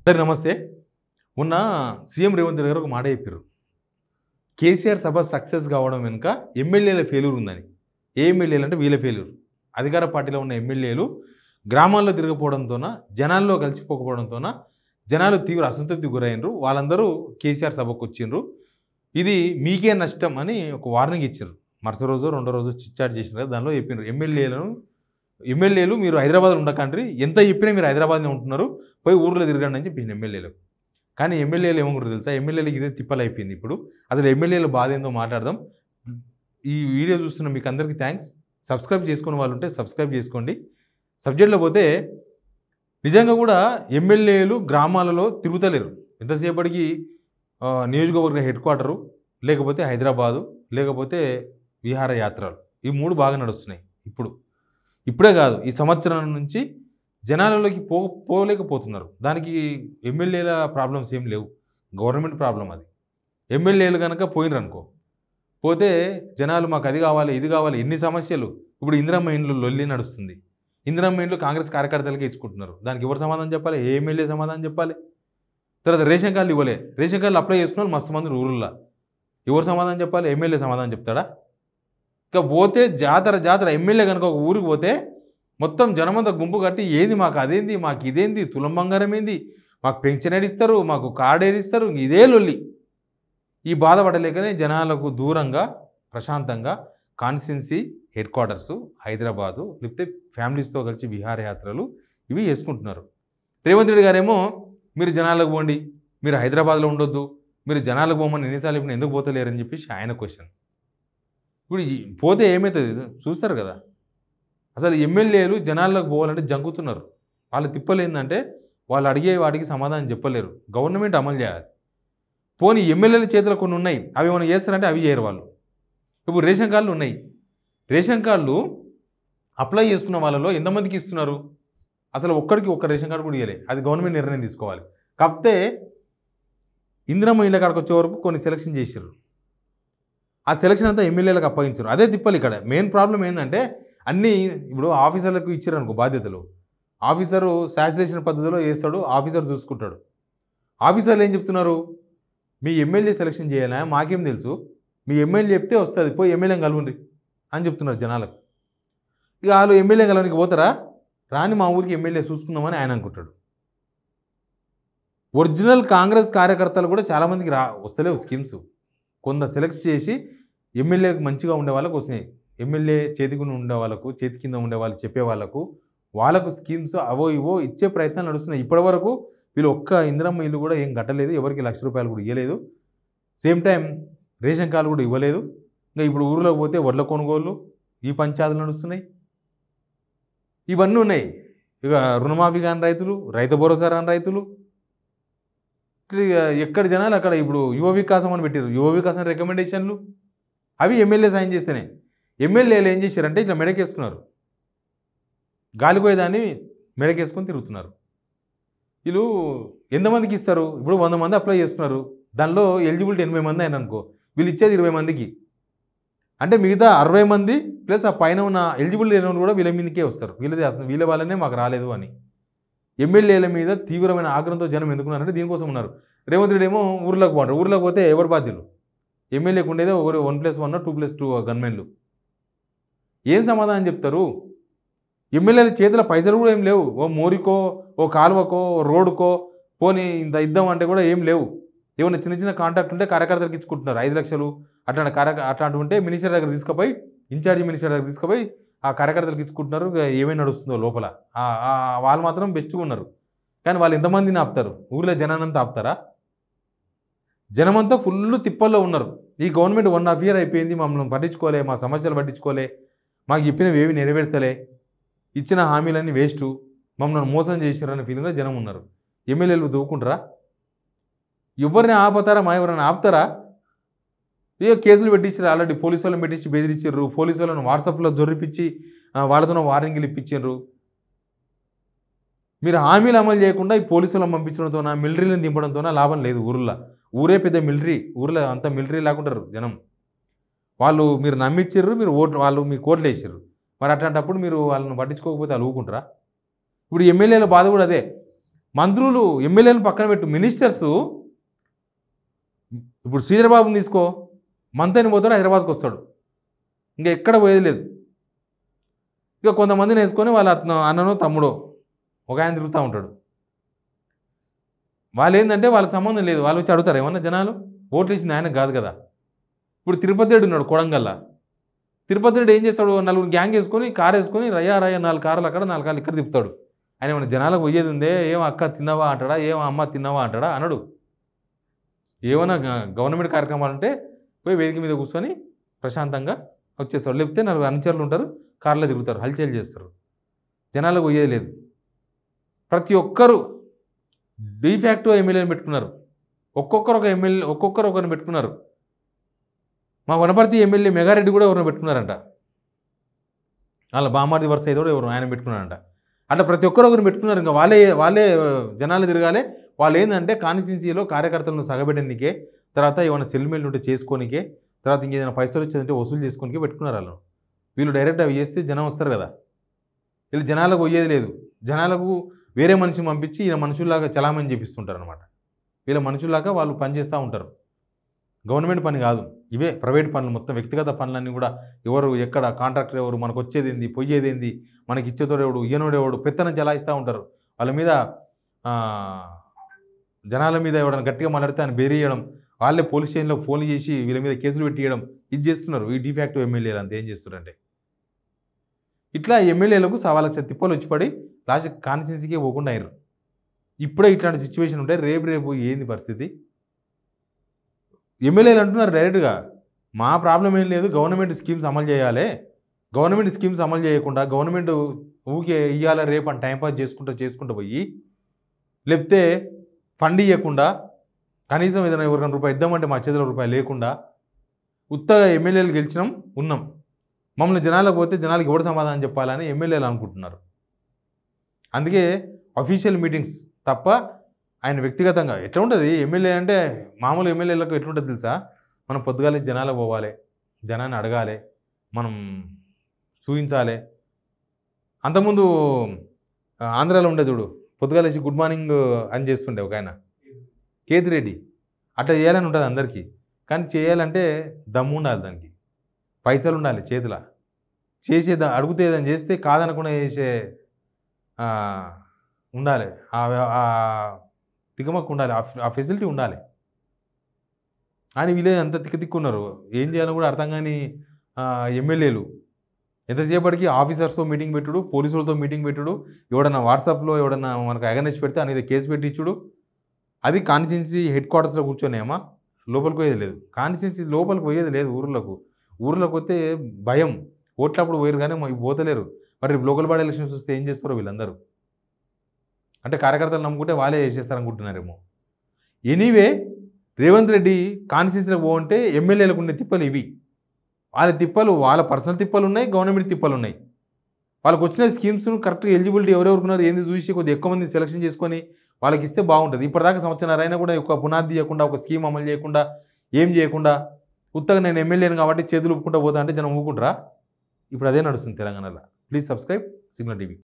అందరికీ నమస్తే. మొన్న సీఎం రేవంత్ రెడ్డి గారు ఒక మాట చెప్పారు. కేసీఆర్ సభ సక్సెస్ కావడం వెనుక ఎమ్మెల్యేల ఫెయిల్యూర్ ఉందని. ఏ ఎమ్మెల్యేలు అంటే వీళ్ళ ఫెయిల్యూర్. అధికార పార్టీలో ఉన్న ఎమ్మెల్యేలు గ్రామాల్లో తిరగకపోవడంతోన, జనాల్లో కలిసిపోకపోవడంతోన జనాలు తీవ్ర అసంతృప్తికి గురైనరు. వాళ్ళందరూ కేసీఆర్ సభకు వచ్చిండ్రు. ఇది మీకే నష్టం అని ఒక వార్నింగ్ ఇచ్చారు. మరుసటి రోజు రెండో రోజు చిట్చాట్ చేసినారు కదా, దానిలో చెప్పినారు ఎమ్మెల్యేలు మీరు హైదరాబాద్లో ఉండకండి, ఎంత చెప్పినా మీరు హైదరాబాద్లో ఉంటున్నారు, పోయి ఊర్లో తిరగండి అని చెప్పింది ఎమ్మెల్యేలకు. కానీ ఎమ్మెల్యేలు ఏమనుకుంటారు తెలుసా, ఎమ్మెల్యేలకు ఇదే తిప్పలైపోయింది. ఇప్పుడు అసలు ఎమ్మెల్యేల బాధ ఏందో మాట్లాడదాం. ఈ వీడియో చూస్తున్న మీకు అందరికీ థ్యాంక్స్. సబ్స్క్రైబ్ చేసుకునే వాళ్ళు ఉంటే సబ్స్క్రైబ్ చేసుకోండి. సబ్జెక్ట్లో పోతే నిజంగా కూడా ఎమ్మెల్యేలు గ్రామాలలో తిరుగుతలేరు. ఎంతసేపటికి నియోజకవర్గ హెడ్ క్వార్టరు, లేకపోతే హైదరాబాదు, లేకపోతే విహారయాత్రలు, ఈ మూడు బాగా నడుస్తున్నాయి. ఇప్పుడే కాదు, ఈ సంవత్సరం నుంచి జనాలలోకి పోలేకపోతున్నారు. దానికి ఎమ్మెల్యేల ప్రాబ్లమ్స్ ఏం లేవు, గవర్నమెంట్ ప్రాబ్లం అది. ఎమ్మెల్యేలు కనుక పోయినరనుకో, పోతే జనాలు మాకు అది కావాలి ఇది కావాలి, ఎన్ని సమస్యలు. ఇప్పుడు ఇందిరమ్మ ఇండ్లు లొల్లి నడుస్తుంది. ఇందిరమ్మ ఇండ్లు కాంగ్రెస్ కార్యకర్తలకే ఇచ్చుకుంటున్నారు. దానికి ఎవరు సమాధానం చెప్పాలి? ఏ ఎమ్మెల్యే సమాధానం చెప్పాలి? తర్వాత రేషన్ కార్డులు ఇవ్వలే, రేషన్ కార్డులు అప్లై చేసుకున్న వాళ్ళు మస్తు మంది ఊరుల్లో. ఎవరు సమాధానం చెప్పాలి? ఎమ్మెల్యే సమాధానం చెప్తాడా? ఇక పోతే జాతర ఎమ్మెల్యే కనుక ఒక ఊరికి పోతే మొత్తం జనమంతా గుంపు కట్టి ఏది మాకు అదేంది, మాకు ఇదేంది, తులం బంగారం ఏంది, మాకు పెన్షన్ ఏడిస్తారు, మాకు కార్డు ఏడిస్తారు, ఇదే లొల్లి. ఈ బాధపడలేకనే జనాలకు దూరంగా ప్రశాంతంగా కాన్స్టిట్యున్సీ హెడ్ క్వార్టర్సు హైదరాబాదు, లేకపోతే ఫ్యామిలీస్తో కలిసి విహారయాత్రలు ఇవి చేసుకుంటున్నారు. రేవంత్ రెడ్డి గారేమో మీరు జనాలకు పోండి, మీరు హైదరాబాద్లో ఉండొద్దు, మీరు జనాలకు పోమని ఎన్నిసార్లు ఇప్పుడు ఎందుకు పోతలేరని చెప్పేసి ఆయన క్వశ్చన్. ఇప్పుడు పోతే ఏమవుతుంది చూస్తారు కదా. అసలు ఎమ్మెల్యేలు జనాల్లోకి పోవాలంటే జంకుతున్నారు. వాళ్ళు తిప్పలేందంటే వాళ్ళు అడిగే వాటికి సమాధానం చెప్పలేరు. గవర్నమెంట్ అమలు చేయాలి. పోనీ ఎమ్మెల్యేల చేతిలో కొన్ని ఉన్నాయి, అవి ఏమైనా చేస్తారంటే అవి చేయరు వాళ్ళు. ఇప్పుడు రేషన్ కార్డులు ఉన్నాయి, రేషన్ కార్డులు అప్లై చేసుకున్న వాళ్ళలో ఎంతమందికి ఇస్తున్నారు? అసలు ఒక్కడికి ఒక్క రేషన్ కార్డు కూడా ఇవ్వలే. అది గవర్నమెంట్ నిర్ణయం తీసుకోవాలి. కాకపోతే ఇందిరమ్మ ఇళ్ళ కాడికి వచ్చే వరకు కొన్ని సెలక్షన్ చేశారు. ఆ సెలక్షన్ అంతా ఎమ్మెల్యేలకు అప్పగించారు. అదే తిప్పలు ఇక్కడ. మెయిన్ ప్రాబ్లం ఏంటంటే అన్నీ ఇప్పుడు ఆఫీసర్లకు ఇచ్చారు అనుకో బాధ్యతలు, ఆఫీసరు శాచురేషన్ పద్ధతిలో చేస్తాడు, ఆఫీసర్ చూసుకుంటాడు. ఆఫీసర్లు ఏం చెప్తున్నారు? మీ ఎమ్మెల్యే సెలక్షన్ చేయాలా, మాకేం తెలుసు, మీ ఎమ్మెల్యే చెప్తే వస్తుంది, పోయి ఎమ్మెల్యేని కలవండి అని చెప్తున్నారు జనాలకు. ఇక వాళ్ళు ఎమ్మెల్యే కలవడానికి పోతారా? రాని మా ఊరికి ఎమ్మెల్యే చూసుకుందామని ఆయన అనుకుంటాడు. ఒరిజినల్ కాంగ్రెస్ కార్యకర్తలు కూడా చాలామందికి వస్తలేవు స్కీమ్స్. కొంత సెలెక్ట్ చేసి ఎమ్మెల్యేకి మంచిగా ఉండే వాళ్ళకు వస్తున్నాయి. ఎమ్మెల్యే చేతికి ఉండే వాళ్ళకు, చేతి కింద ఉండే వాళ్ళు చెప్పే వాళ్ళకు స్కీమ్స్ అవో ఇవో ఇచ్చే ప్రయత్నాలు నడుస్తున్నాయి. ఇప్పటివరకు వీళ్ళు ఒక్క ఇందిరమ్మ ఇల్లు కూడా ఏం కట్టలేదు, ఎవరికి ₹1,00,000 కూడా ఇవ్వలేదు. సేమ్ టైం రేషన్ కార్డు కూడా ఇవ్వలేదు. ఇంకా ఇప్పుడు ఊరిలోకి పోతే వడ్ల కొనుగోళ్ళు, ఈ పంచాయతీలు నడుస్తున్నాయి, ఇవన్నీ ఉన్నాయి. ఇక రుణమాఫీ కాని రైతులు, రైతు భరోసా రాని రైతులు, ఎక్కడ జనాలు అక్కడ. ఇప్పుడు యువ వికాసం అని పెట్టారు, యువ వికాసం రికమెండేషన్లు అవి ఎమ్మెల్యే సాయం చేస్తేనే. ఎమ్మెల్యేలు ఏం చేశారంటే ఇట్లా మెడకేసుకున్నారు, గాలిపోయేదాన్ని మెడకేసుకొని తిరుగుతున్నారు. వీళ్ళు ఎంతమందికి ఇస్తారు? ఇప్పుడు 100 మంది అప్లై చేస్తున్నారు, దానిలో ఎలిజిబిలిటీ 80 మంది అయిన అనుకో, వీళ్ళు ఇచ్చేది 20 మందికి. అంటే మిగతా 60 మంది ప్లస్ ఆ పైన ఉన్న ఎలిజిబిలిటీ లేని వాళ్ళు కూడా వీళ్ళ మీదకే వస్తారు. వీళ్ళ వాళ్ళనే మాకు రాలేదు అని. ఎమ్మెల్యేల మీద తీవ్రమైన ఆగ్రహంతో జనం ఎందుకున్నారంటే దీనికోసం ఉన్నారు. రేవంత్ రెడ్డి ఏమో ఊర్లోకి పోంటారు. ఊర్లోకి పోతే ఎవరు బాధ్యులు? ఎమ్మెల్యేకి ఉండేదే 1+1 2+2 గన్మెన్లు. ఏం సమాధానం చెప్తారు? ఎమ్మెల్యేల చేతిలో పైసలు కూడా ఏం లేవు. ఓ మోరికో, ఓ కాలువకో, ఓ రోడ్డుకో పోనీ ఇంత ఇద్దాం అంటే కూడా ఏం లేవు. ఏమైనా చిన్న కాంట్రాక్ట్ ఉంటే కార్యకర్తలకు ఇచ్చుకుంటున్నారు. 5 లక్షలు అట్లాంటివి ఉంటే మినిస్టర్ దగ్గర తీసుకుపోయి, ఇన్ఛార్జి మినిస్టర్ దగ్గర తీసుకుపోయి ఆ కార్యకర్తలకు ఇచ్చుకుంటున్నారు. ఏమేమి నడుస్తుందో లోపల వాళ్ళు మాత్రం బెస్ట్గా ఉన్నారు. కానీ వాళ్ళు ఎంతమందిని ఆపుతారు? ఊళ్ళో జనానంతా ఆపుతారా? జనమంతా ఫుల్ తిప్పల్లో ఉన్నారు. ఈ గవర్నమెంట్ 1.5 year అయిపోయింది, మమ్మల్ని పట్టించుకోలే, మా సమస్యలు పట్టించుకోలే, మాకు చెప్పినవి ఏవి నెరవేర్చలే, ఇచ్చిన హామీలన్నీ వేస్టు, మమ్మల్ని మోసం చేసినారనే ఫీలింగ్లో జనం ఉన్నారు. ఎమ్మెల్యేలు దూకుంటారా? ఎవరిని ఆపుతారా? ఎవరైనా ఆపుతారా? ఏ కేసులు పెట్టించారు, ఆల్రెడీ పోలీసు వాళ్ళని పెట్టించి బెదిరించారు, పోలీసు వాళ్ళని వాట్సాప్లో జొర్రిపించి వాళ్ళతో వార్నింగ్లు ఇప్పించారు. మీరు హామీలు అమలు చేయకుండా ఈ పోలీసు వాళ్ళని పంపించడంతోనా, మిలిటరీలను దింపడంతోనా లాభం లేదు. ఊరే పెద్ద మిలిటరీ, ఊర్లో అంతా మిలిటరీ లాకుంటారు జనం. వాళ్ళు మీరు నమ్మించారు, వాళ్ళు మీకు ఓట్లు వేసారు. మరి అట్లాంటప్పుడు మీరు వాళ్ళని పట్టించుకోకపోతే వాళ్ళు ఊకుంటారా? ఇప్పుడు ఎమ్మెల్యేల బాధ కూడా అదే. మంత్రులు ఎమ్మెల్యేలను పక్కన పెట్టు, మినిస్టర్సు ఇప్పుడు శ్రీధరబాబుని తీసుకో, మంత్రిని పోతాడు హైదరాబాద్కి వస్తాడు, ఇంకా ఎక్కడ పోయేది లేదు. ఇక కొంతమందిని వేసుకొని వాళ్ళ అన్ననో తమ్ముడో ఒక ఆయన తిరుగుతూ ఉంటాడు. వాళ్ళు ఏంటంటే వాళ్ళకి సంబంధం లేదు, వాళ్ళు వచ్చి అడుగుతారు ఏమన్నా జనాలు, ఓట్లు ఇచ్చింది ఆయన కాదు కదా. ఇప్పుడు తిరుపతి రెడ్డి ఉన్నాడు కొడంగల్లా, తిరుపతి రెడ్డి ఏం చేస్తాడు, నలుగురు గ్యాంగ్ వేసుకొని కారు వేసుకొని రయ్యా 4 కార్లు అక్కడ 4 కార్లు ఇక్కడ తిప్పుతాడు. ఆయన ఏమన్నా జనాలకు పోయేది ఉందే, ఏం అక్క తిన్నావా అంటాడా, ఏం అమ్మ తిన్నావా అంటాడా అనడు. ఏమైనా గవర్నమెంట్ కార్యక్రమాలు అంటే పోయి వేదిక మీద కూర్చొని ప్రశాంతంగా వచ్చేస్తాడు. లేకపోతే 4 అనుచరులు ఉంటారు, కార్లో తిరుగుతారు, హల్చల్ చేస్తారు. జనాలకు పోయేది లేదు. ప్రతి ఒక్కరు డీఫాక్టో ఎమ్మెల్యేని పెట్టుకున్నారు, ఒక్కొక్కరు ఒకరిని పెట్టుకున్నారు. మా వనపర్తి ఎమ్మెల్యే మెగారెడ్డి కూడా ఎవరిని పెట్టుకున్నారంట, వాళ్ళ బామార్ది వరుస అయితే కూడా ఎవరు ఆయన పెట్టుకున్నారంట. అట్లా ప్రతి ఒక్కరు ఒకరిని పెట్టుకున్నారు. ఇంకా వాళ్ళే జనాలు తిరగాలి. వాళ్ళు ఏంటంటే కాన్స్టిట్యున్సీలో కార్యకర్తలను సగబెట్టడానికే, తర్వాత ఏమైనా సెల్మెంట్ ఉంటే చేసుకోనికే, తర్వాత ఇంకేదైనా పైసలు వచ్చేదంటే వసూలు చేసుకోనికే పెట్టుకున్నారు వాళ్ళు. వీళ్ళు డైరెక్ట్ అవి చేస్తే జనం వస్తారు కదా, వీళ్ళు జనాలకు పోయేది లేదు. జనాలకు వేరే మనిషిని పంపించి ఈయన మనుషుల్లాగా చలామణి చేపిస్తుంటారు అనమాట. వీళ్ళ మనుషుల్లాగా వాళ్ళు పనిచేస్తూ ఉంటారు. గవర్నమెంట్ పని కాదు, ఇవే ప్రైవేట్ పనులు మొత్తం. వ్యక్తిగత పనులన్నీ కూడా ఎవరు ఎక్కడ కాంట్రాక్టర్ ఎవరు, మనకు వచ్చేది ఏంది, పోయేది ఏంది, మనకి ఇచ్చేతోడు ఎవడు, ఈయనోడు ఎవడు, పెత్తనం చలాయిస్తూ ఉంటారు. వాళ్ళ మీద జనాల మీద ఎవడన్నా గట్టిగా మాట్లాడితే ఆయన బేరేయడం, వాళ్ళే పోలీస్ స్టేషన్లో ఫోన్ చేసి వీళ్ళ మీద కేసులు పెట్టియడం, ఇది చేస్తున్నారు ఈ డిఫాక్టివ్ ఎమ్మెల్యేలు. అంతా ఏం చేస్తున్నారంటే ఇట్లా ఎమ్మెల్యేలకు 1,00,000 తిప్పలు వచ్చి పడి లాస్ట్ కాన్స్టిట్యున్సీకే పోకుండా అయ్యారు. ఇప్పుడే ఇట్లాంటి సిచ్యువేషన్ ఉంటే రేపు ఏంది పరిస్థితి? ఎమ్మెల్యేలు అంటున్నారు డైరెక్ట్గా, మా ప్రాబ్లం ఏం లేదు, గవర్నమెంట్ స్కీమ్స్ అమలు చేయాలి, గవర్నమెంట్ స్కీమ్స్ అమలు చేయకుండా గవర్నమెంట్ ఊకే ఇవ్వాలి రేపు అని టైంపాస్ చేసుకుంటూ పోయి, లేకపోతే ఫండ్ ఇవ్వకుండా కనీసం ఏదైనా ఎవరికైనా రూపాయి ఇద్దామంటే మా చేతిలో రూపాయి లేకుండా ఉత్తగా ఎమ్మెల్యేలు గెలిచినాం ఉన్నాం, మమ్మల్ని జనాలకు పోతే జనాలకు ఎవరు సమాధానం చెప్పాలని ఎమ్మెల్యేలు అనుకుంటున్నారు. అందుకే అఫీషియల్ మీటింగ్స్ తప్ప ఆయన వ్యక్తిగతంగా ఎట్లా ఉంటుంది ఎమ్మెల్యే అంటే, మామూలు ఎమ్మెల్యేలకు ఎట్లుంటుంది తెలుసా, మనం పొద్దుగాలే జనాలకు పోవాలి, జనాన్ని అడగాలి, మనం చూపించాలి. అంతకుముందు ఆంధ్రాలో ఉండే చూడు, పొద్దుగాలేసి గుడ్ మార్నింగ్ అని చేస్తుండే ఒక ఆయన కేతిరెడ్డి, అట్లా చేయాలని ఉంటుంది అందరికీ. కానీ చేయాలంటే దమ్ము ఉండాలి, దానికి పైసలు ఉండాలి చేతిలో, అడిగితే ఏదైనా చేస్తే కాదనకుండా చేసే ఉండాలి, తికమక్కు ఉండాలి, ఆ ఫెసిలిటీ ఉండాలి. అని వీళ్ళే అంత తిక్కున్నారు, ఏం చేయాలో కూడా అర్థం కాని ఎమ్మెల్యేలు. ఎంతసేపటికి ఆఫీసర్స్తో మీటింగ్ పెట్టుడు, పోలీసులతో మీటింగ్ పెట్టుడు, ఎవడన్నా వాట్సాప్లో ఎవడన్నా మనకు అగనెస్ట్ పెడితే అనేది కేసు పెట్టించుడు. అది కాన్స్టిట్యున్సీ హెడ్ క్వార్టర్స్లో కూర్చొనేమా, లోపలికి పోయేది లేదు. కాన్స్టిట్యున్సీ లోపలికి పోయేది లేదు. ఊర్లోకి వస్తే భయం, ఓట్లప్పుడు పోయారు కానీ పోతలేరు. మరి లోకల్ బాడీ ఎలక్షన్స్ వస్తే ఏం చేస్తారో వీళ్ళందరూ. అంటే కార్యకర్తలు నమ్ముకుంటే వాళ్ళే చేసేస్తారనుకుంటున్నారేమో. ఎనీవే రేవంత్ రెడ్డి కాన్స్టిట్యున్సీలకు పోవంటే ఎమ్మెల్యేలకు ఉండే తిప్పలు ఇవి. వాళ్ళ తిప్పలు, వాళ్ళ పర్సనల్ తిప్పలు ఉన్నాయి, గవర్నమెంట్ తిప్పలు ఉన్నాయి. వాళ్ళకి వచ్చిన స్కీమ్స్ను కరెక్ట్గా ఎలిజిబిలిటీ ఎవరెవరుకున్నారు ఏంది చూసి కొద్దిగా ఎక్కువ మంది సెలెక్షన్ చేసుకొని వాళ్ళకి ఇస్తే బాగుంటుంది. ఇప్పటిదాకా సంవత్సరం అయినా కూడా ఒక పునాది చేయకుండా, ఒక స్కీమ్ అమలు చేయకుండా, ఏం చేయకుండా ఉత్తగా నేను ఎమ్మెల్యేను కాబట్టి చేతులు ఊపుకుంటూ పోతా అంటే జనం ఊపుకుంటారా? ఇప్పుడు అదే నడుస్తుంది తెలంగాణలో. Please subscribe signal TV.